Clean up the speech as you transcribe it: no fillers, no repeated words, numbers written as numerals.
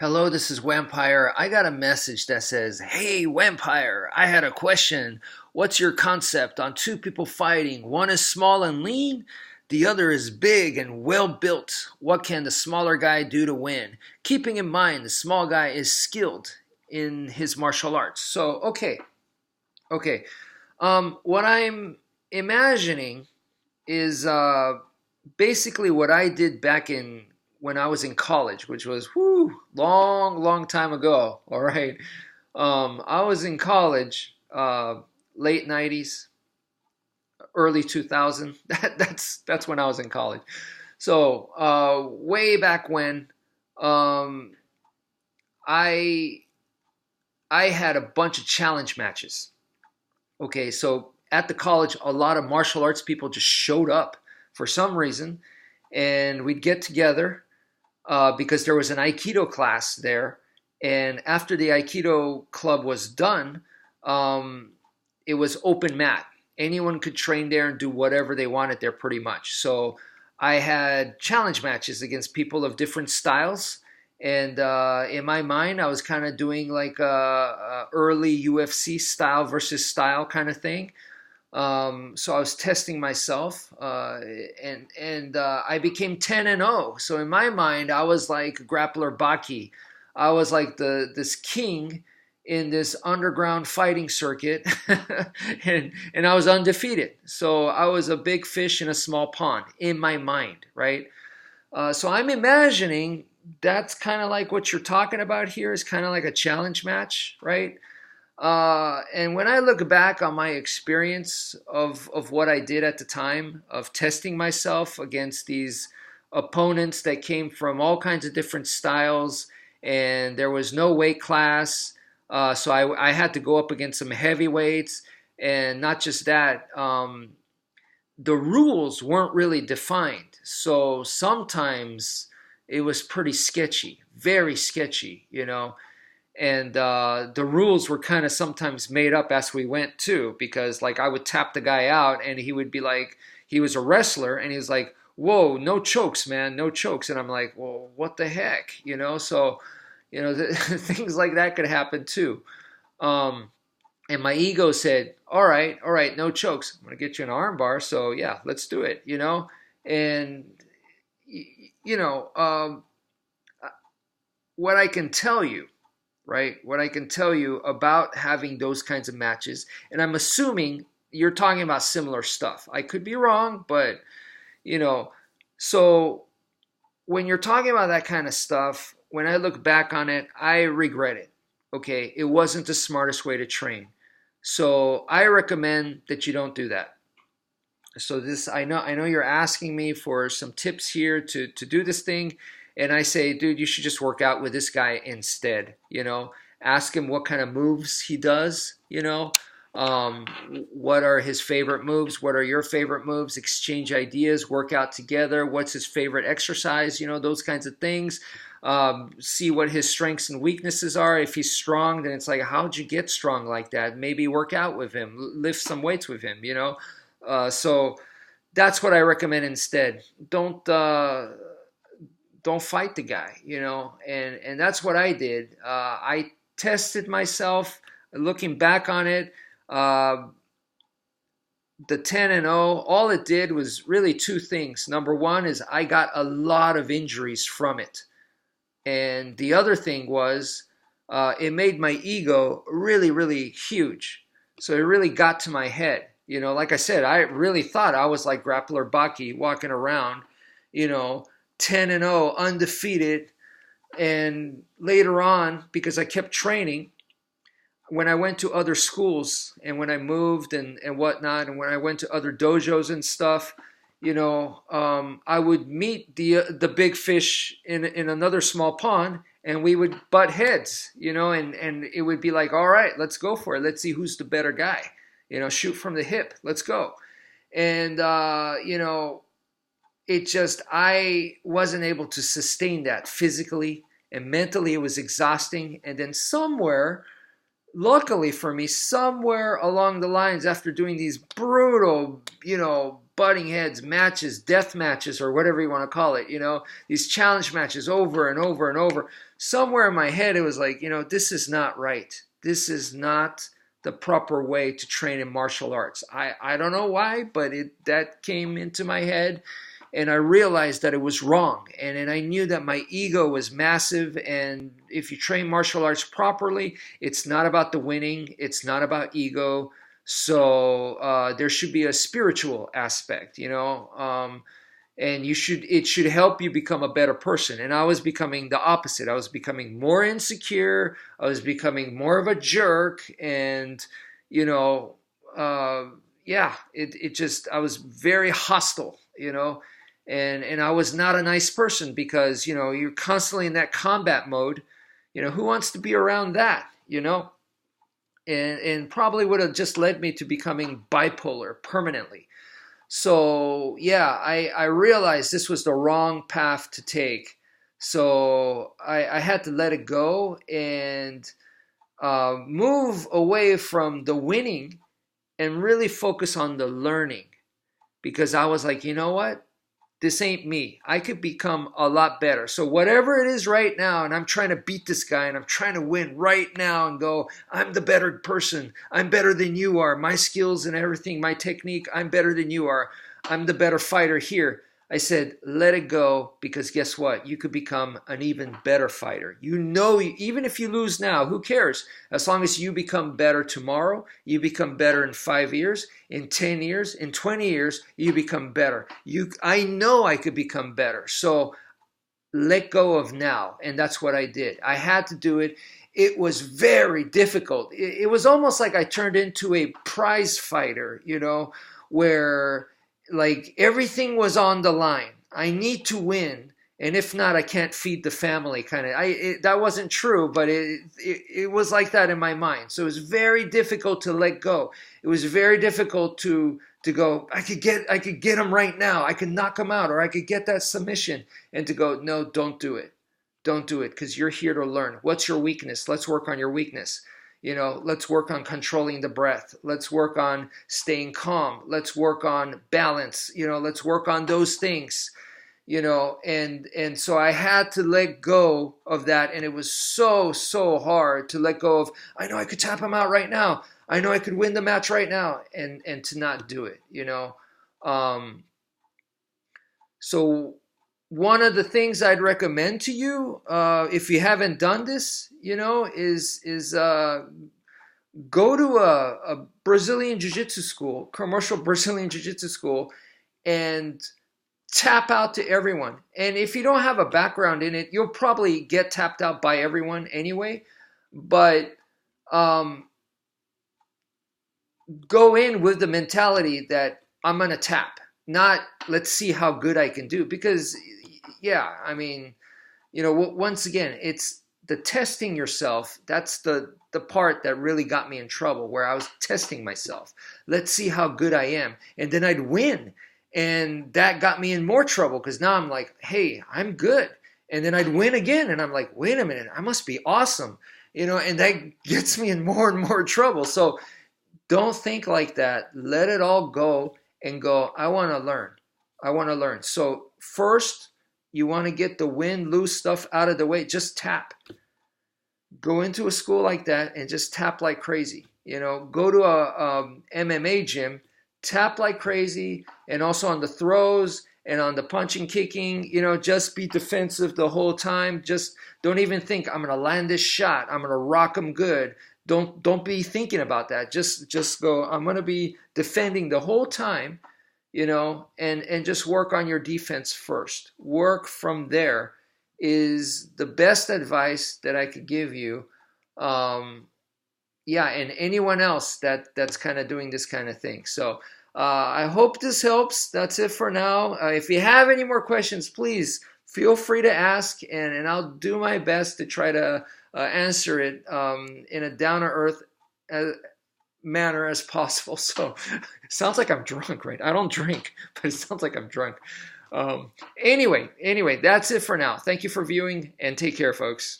Hello, this is wmpyr. I got a message that says, "Hey, wmpyr, I had a question. What's your concept on two people fighting? One is small and lean, the other is big and well built. What can the smaller guy do to win? Keeping in mind the small guy is skilled in his martial arts." So, okay. What I'm imagining is basically what I did back in when I was in college, which was long time ago. All right, I was in college, late '90s, early 2000. That's when I was in college. So way back when, um, I I had a bunch of challenge matches. Okay, so at the college, a lot of martial arts people just showed up for some reason, and we'd get together because there was an Aikido class there. And after the Aikido club was done, um, it was open mat. Anyone could train there and do whatever they wanted there pretty much. So I had challenge matches against people of different styles. And in my mind, I was kind of doing like a early UFC style versus style kind of thing. So I was testing myself, and I became 10-0. So in my mind, I was like grappler Baki. I was like this king in this underground fighting circuit, and I was undefeated. So I was a big fish in a small pond in my mind, right? So I'm imagining that's kind of like what you're talking about here is kind of like a challenge match, right? And when I look back on my experience of what I did at the time, of testing myself against these opponents that came from all kinds of different styles, and there was no weight class, so I had to go up against some heavyweights, and not just that, the rules weren't really defined. So sometimes it was pretty sketchy, very sketchy. And the rules were kind of sometimes made up as we went too, because like I would tap the guy out and he would be like, he was a wrestler and he was like, "Whoa, no chokes, man, no chokes." And I'm like, "Well, what the heck?" So things like that could happen too. um, and my ego said, all right, no chokes, I'm gonna get you an arm bar, so yeah, let's do it. And you know what I can tell you, right? What I can tell you about having those kinds of matches, and I'm assuming you're talking about similar stuff. I could be wrong, but you know, so when you're talking about that kind of stuff, when I look back on it, I regret it. Okay, it wasn't the smartest way to train. So I recommend that you don't do that. So this, I know you're asking me for some tips here to do this thing, and I say, dude, you should just work out with this guy instead. Ask him what kind of moves he does. Um, what are his favorite moves? What are your favorite moves? Exchange ideas, work out together. What's his favorite exercise? Those kinds of things. See what his strengths and weaknesses are. If he's strong, then it's like, how'd you get strong like that? Maybe work out with him, lift some weights with him. So that's what I recommend instead. Don't fight the guy. And that's what I did. I tested myself. Looking back on it, uh, the 10-0, all it did was really two things. Number one is I got a lot of injuries from it. And the other thing was it made my ego really, really huge. So it really got to my head. Like I said, I really thought I was like Grappler Baki walking around, 10-0, undefeated. And later on, because I kept training, when I went to other schools and when I moved and whatnot, and when I went to other dojos and stuff, I would meet the big fish in another small pond, and we would butt heads, and it would be like, all right, let's go for it. Let's see who's the better guy. Shoot from the hip. Let's go. And it just, I wasn't able to sustain that physically and mentally. It was exhausting. And then luckily for me, somewhere along the lines, after doing these brutal, butting heads, matches, death matches, or whatever you want to call it, these challenge matches over and over and over. Somewhere in my head, it was like, this is not right. This is not the proper way to train in martial arts. I don't know why, but that came into my head, and I realized that it was wrong. And I knew that my ego was massive, and if you train martial arts properly, it's not about the winning, it's not about ego. So there should be a spiritual aspect, and it should help you become a better person. And I was becoming the opposite. I was becoming more insecure. I was becoming more of a jerk, and I was very hostile, and I was not a nice person because you're constantly in that combat mode. Who wants to be around that? And probably would have just led me to becoming bipolar permanently. So yeah, I realized this was the wrong path to take. So I had to let it go and move away from the winning and really focus on the learning, because I was like, you know what? This ain't me. I could become a lot better. So whatever it is right now, and I'm trying to beat this guy and I'm trying to win right now and go, I'm the better person. I'm better than you are. My skills and everything, my technique, I'm better than you are. I'm the better fighter here. I said, let it go, because guess what? You could become an even better fighter. Even if you lose now, who cares? As long as you become better tomorrow, you become better in 5 years, in 10 years, in 20 years, you become better. I know I could become better. So let go of now. And that's what I did. I had to do it. It was very difficult. It was almost like I turned into a prize fighter, where like everything was on the line. I need to win, and if not, I can't feed the family. That wasn't true, but it was like that in my mind. So it was very difficult to let go. It was very difficult to go, I could get him right now. I could knock him out, or I could get that submission, and to go, no, don't do it. Don't do it, because you're here to learn. What's your weakness? Let's work on your weakness. Let's work on controlling the breath. Let's work on staying calm. Let's work on balance. Let's work on those things. And so I had to let go of that, and it was so hard to let go of. I know I could tap him out right now. I know I could win the match right now, and to not do it. So one of the things I'd recommend to you, if you haven't done this, is go to a Brazilian Jiu-Jitsu school, commercial Brazilian Jiu-Jitsu school, and tap out to everyone. And if you don't have a background in it, you'll probably get tapped out by everyone anyway. But go in with the mentality that I'm going to tap, not let's see how good I can do. Because once again, it's the testing yourself. That's the part that really got me in trouble, where I was testing myself. Let's see how good I am. And then I'd win. And that got me in more trouble, because now I'm like, hey, I'm good. And then I'd win again. And I'm like, wait a minute, I must be awesome. And that gets me in more and more trouble. So don't think like that. Let it all go and go, I want to learn. I want to learn. So first, you want to get the win-lose stuff out of the way. Just tap. Go into a school like that and just tap like crazy. Go to a MMA gym, tap like crazy, and also on the throws and on the punching, kicking, just be defensive the whole time. Just don't even think, I'm going to land this shot. I'm going to rock them good. Don't be thinking about that. Just go, I'm going to be defending the whole time, and just work on your defense first. Work from there is the best advice that I could give you. And anyone else that's kind of doing this kind of thing. So I hope this helps. That's it for now. If you have any more questions, please feel free to ask, and I'll do my best to try to answer it in a down-to-earth manner as possible. So it sounds like I'm drunk, right? I don't drink, but it sounds like I'm drunk. Anyway, that's it for now. Thank you for viewing, and take care, folks.